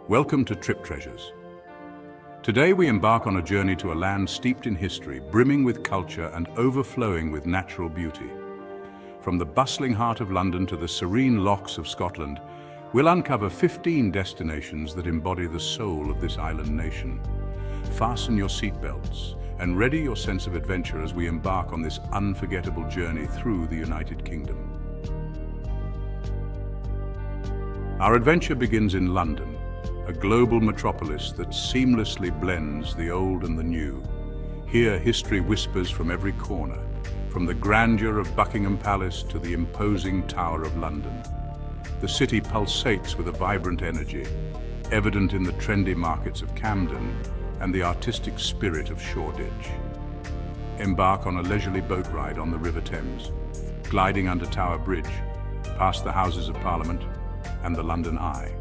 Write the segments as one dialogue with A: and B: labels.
A: Welcome to Trip Treasures. Today we embark on a journey to a land steeped in history, brimming with culture and overflowing with natural beauty. From the bustling heart of London to the serene lochs of Scotland, we'll uncover 15 destinations that embody the soul of this island nation. Fasten your seatbelts and ready your sense of adventure as we embark on this unforgettable journey through the United Kingdom. Our adventure begins in London, a global metropolis that seamlessly blends the old and the new. Here, history whispers from every corner, from the grandeur of Buckingham Palace to the imposing Tower of London. The city pulsates with a vibrant energy, evident in the trendy markets of Camden and the artistic spirit of Shoreditch. Embark on a leisurely boat ride on the River Thames, gliding under Tower Bridge, past the Houses of Parliament and the London Eye.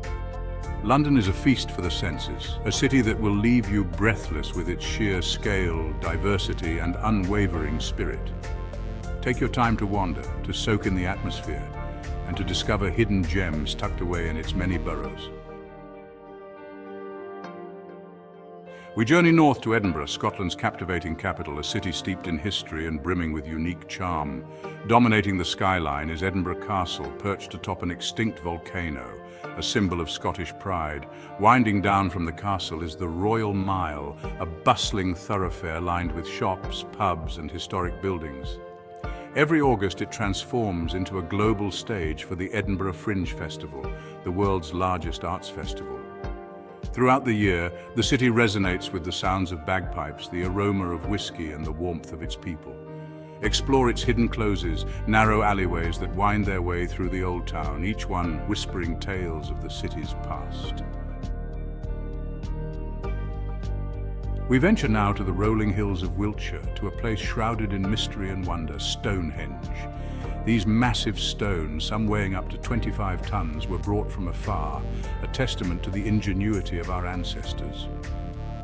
A: London is a feast for the senses, a city that will leave you breathless with its sheer scale, diversity, and unwavering spirit. Take your time to wander, to soak in the atmosphere, and to discover hidden gems tucked away in its many boroughs. We journey north to Edinburgh, Scotland's captivating capital, a city steeped in history and brimming with unique charm. Dominating the skyline is Edinburgh Castle, perched atop an extinct volcano, a symbol of Scottish pride. Winding down from the castle is the Royal Mile, a bustling thoroughfare lined with shops, pubs, and historic buildings. Every August it transforms into a global stage for the Edinburgh Fringe Festival, the world's largest arts festival. Throughout the year, the city resonates with the sounds of bagpipes, the aroma of whiskey, and the warmth of its people. Explore its hidden closes, narrow alleyways that wind their way through the old town, each one whispering tales of the city's past. We venture now to the rolling hills of Wiltshire, to a place shrouded in mystery and wonder, Stonehenge. These massive stones, some weighing up to 25 tons, were brought from afar, a testament to the ingenuity of our ancestors.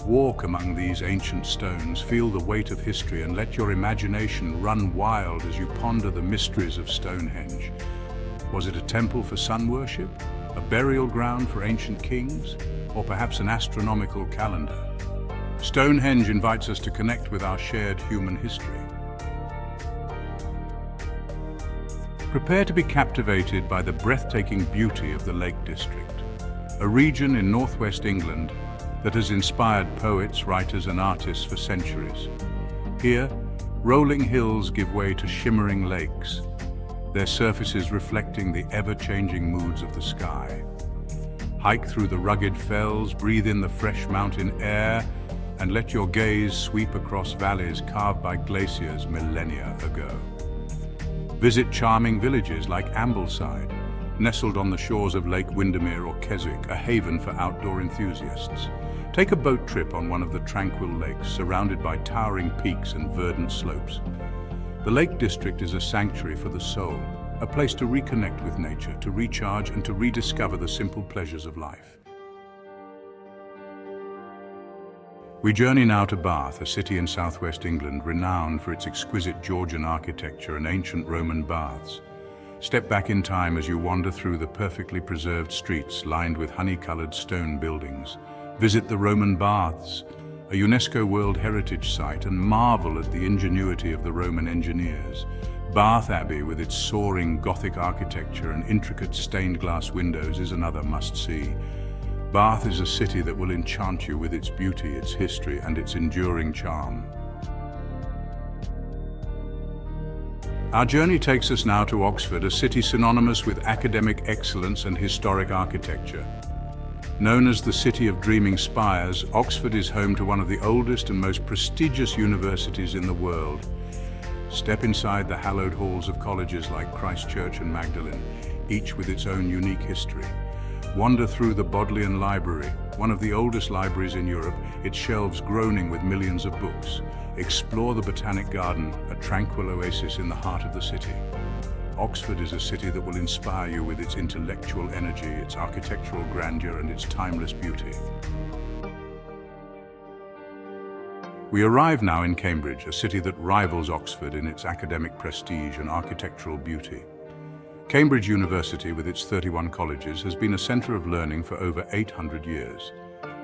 A: Walk among these ancient stones, feel the weight of history, and let your imagination run wild as you ponder the mysteries of Stonehenge. Was it a temple for sun worship, a burial ground for ancient kings, or perhaps an astronomical calendar? Stonehenge invites us to connect with our shared human history. Prepare to be captivated by the breathtaking beauty of the Lake District, a region in northwest England that has inspired poets, writers, and artists for centuries. Here, rolling hills give way to shimmering lakes, their surfaces reflecting the ever-changing moods of the sky. Hike through the rugged fells, breathe in the fresh mountain air, and let your gaze sweep across valleys carved by glaciers millennia ago. Visit charming villages like Ambleside, nestled on the shores of Lake Windermere or Keswick, a haven for outdoor enthusiasts. Take a boat trip on one of the tranquil lakes, surrounded by towering peaks and verdant slopes. The Lake District is a sanctuary for the soul, a place to reconnect with nature, to recharge and to rediscover the simple pleasures of life. We journey now to Bath, a city in southwest England renowned for its exquisite Georgian architecture and ancient Roman baths. Step back in time as you wander through the perfectly preserved streets lined with honey-colored stone buildings. Visit the Roman Baths, a UNESCO World Heritage Site, and marvel at the ingenuity of the Roman engineers. Bath Abbey, with its soaring Gothic architecture and intricate stained glass windows, is another must-see. Bath is a city that will enchant you with its beauty, its history, and its enduring charm. Our journey takes us now to Oxford, a city synonymous with academic excellence and historic architecture. Known as the City of Dreaming Spires, Oxford is home to one of the oldest and most prestigious universities in the world. Step inside the hallowed halls of colleges like Christ Church and Magdalen, each with its own unique history. Wander through the Bodleian Library, one of the oldest libraries in Europe, its shelves groaning with millions of books. Explore the Botanic Garden, a tranquil oasis in the heart of the city. Oxford is a city that will inspire you with its intellectual energy, its architectural grandeur, and its timeless beauty. We arrive now in Cambridge, a city that rivals Oxford in its academic prestige and architectural beauty. Cambridge University, with its 31 colleges, has been a centre of learning for over 800 years.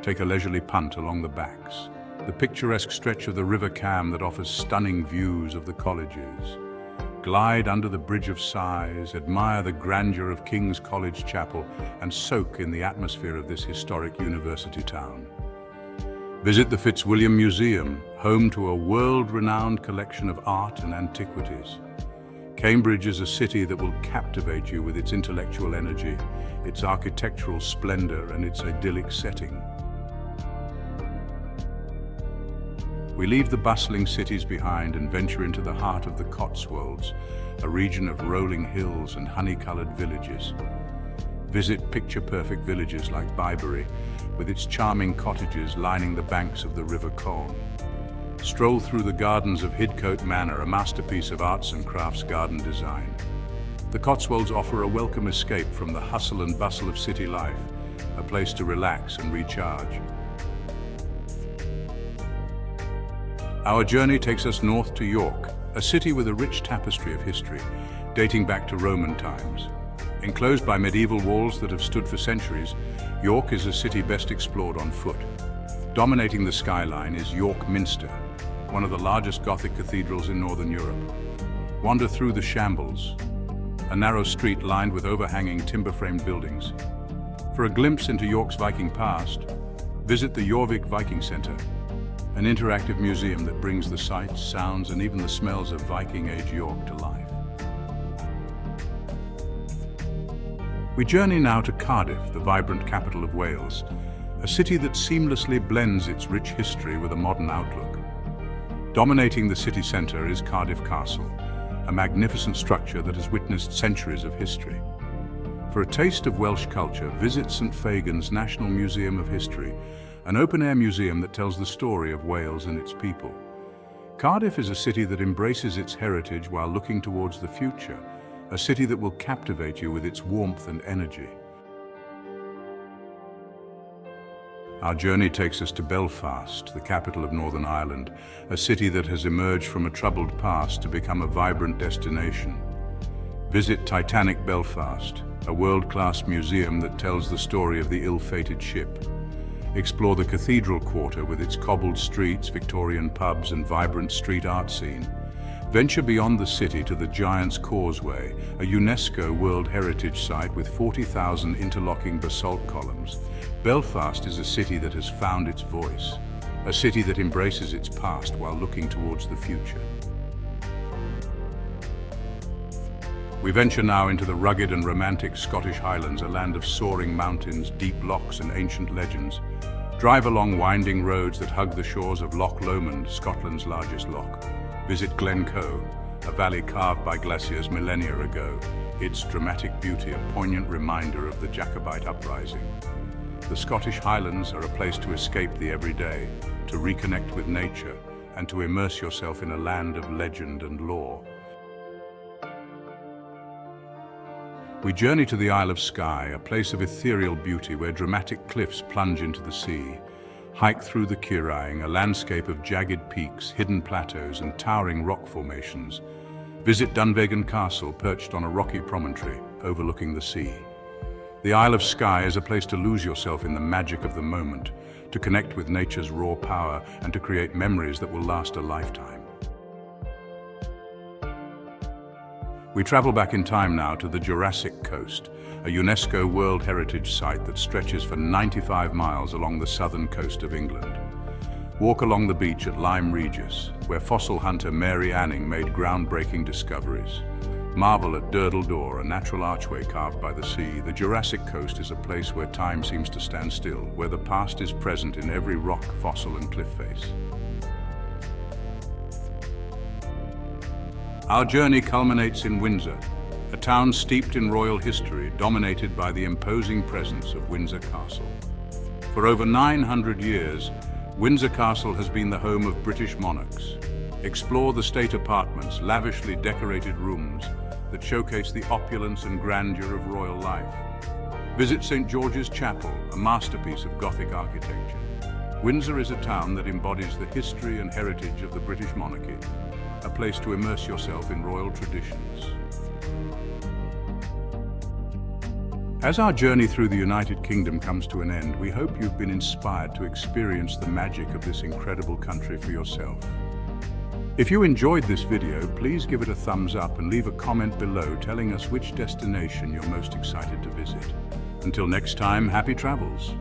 A: Take a leisurely punt along the Backs, the picturesque stretch of the River Cam that offers stunning views of the colleges. Glide under the Bridge of Sighs, admire the grandeur of King's College Chapel, and soak in the atmosphere of this historic university town. Visit the Fitzwilliam Museum, home to a world-renowned collection of art and antiquities. Cambridge is a city that will captivate you with its intellectual energy, its architectural splendor, and its idyllic setting. We leave the bustling cities behind and venture into the heart of the Cotswolds, a region of rolling hills and honey-colored villages. Visit picture-perfect villages like Bibury, with its charming cottages lining the banks of the River Colne. Stroll through the gardens of Hidcote Manor, a masterpiece of arts and crafts garden design. The Cotswolds offer a welcome escape from the hustle and bustle of city life, a place to relax and recharge. Our journey takes us north to York, a city with a rich tapestry of history, dating back to Roman times. Enclosed by medieval walls that have stood for centuries, York is a city best explored on foot. Dominating the skyline is York Minster, one of the largest Gothic cathedrals in Northern Europe. Wander through the Shambles, a narrow street lined with overhanging timber-framed buildings. For a glimpse into York's Viking past, visit the Jorvik Viking Centre, an interactive museum that brings the sights, sounds, and even the smells of Viking-age York to life. We journey now to Cardiff, the vibrant capital of Wales, a city that seamlessly blends its rich history with a modern outlook. Dominating the city centre is Cardiff Castle, a magnificent structure that has witnessed centuries of history. For a taste of Welsh culture, visit St Fagan's National Museum of History, an open-air museum that tells the story of Wales and its people. Cardiff is a city that embraces its heritage while looking towards the future, a city that will captivate you with its warmth and energy. Our journey takes us to Belfast, the capital of Northern Ireland, a city that has emerged from a troubled past to become a vibrant destination. Visit Titanic Belfast, a world-class museum that tells the story of the ill-fated ship. Explore the Cathedral Quarter with its cobbled streets, Victorian pubs, and vibrant street art scene. Venture beyond the city to the Giant's Causeway, a UNESCO World Heritage Site with 40,000 interlocking basalt columns. Belfast is a city that has found its voice, a city that embraces its past while looking towards the future. We venture now into the rugged and romantic Scottish Highlands, a land of soaring mountains, deep lochs, and ancient legends. Drive along winding roads that hug the shores of Loch Lomond, Scotland's largest loch. Visit Glencoe, a valley carved by glaciers millennia ago, its dramatic beauty a poignant reminder of the Jacobite uprising. The Scottish Highlands are a place to escape the everyday, to reconnect with nature, and to immerse yourself in a land of legend and lore. We journey to the Isle of Skye, a place of ethereal beauty where dramatic cliffs plunge into the sea. Hike through the Kiraing, a landscape of jagged peaks, hidden plateaus, and towering rock formations. Visit Dunvegan Castle, perched on a rocky promontory overlooking the sea. The Isle of Skye is a place to lose yourself in the magic of the moment, to connect with nature's raw power, and to create memories that will last a lifetime. We travel back in time now to the Jurassic Coast, a UNESCO World Heritage Site that stretches for 95 miles along the southern coast of England. Walk along the beach at Lyme Regis, where fossil hunter Mary Anning made groundbreaking discoveries. Marvel at Durdle Door, a natural archway carved by the sea. The Jurassic Coast is a place where time seems to stand still, where the past is present in every rock, fossil, and cliff face. Our journey culminates in Windsor, a town steeped in royal history, dominated by the imposing presence of Windsor Castle. For over 900 years, Windsor Castle has been the home of British monarchs. Explore the state apartments, lavishly decorated rooms that showcase the opulence and grandeur of royal life. Visit St. George's Chapel, a masterpiece of Gothic architecture. Windsor is a town that embodies the history and heritage of the British monarchy, a place to immerse yourself in royal traditions. As our journey through the United Kingdom comes to an end, we hope you've been inspired to experience the magic of this incredible country for yourself. If you enjoyed this video, please give it a thumbs up and leave a comment below telling us which destination you're most excited to visit. Until next time, happy travels!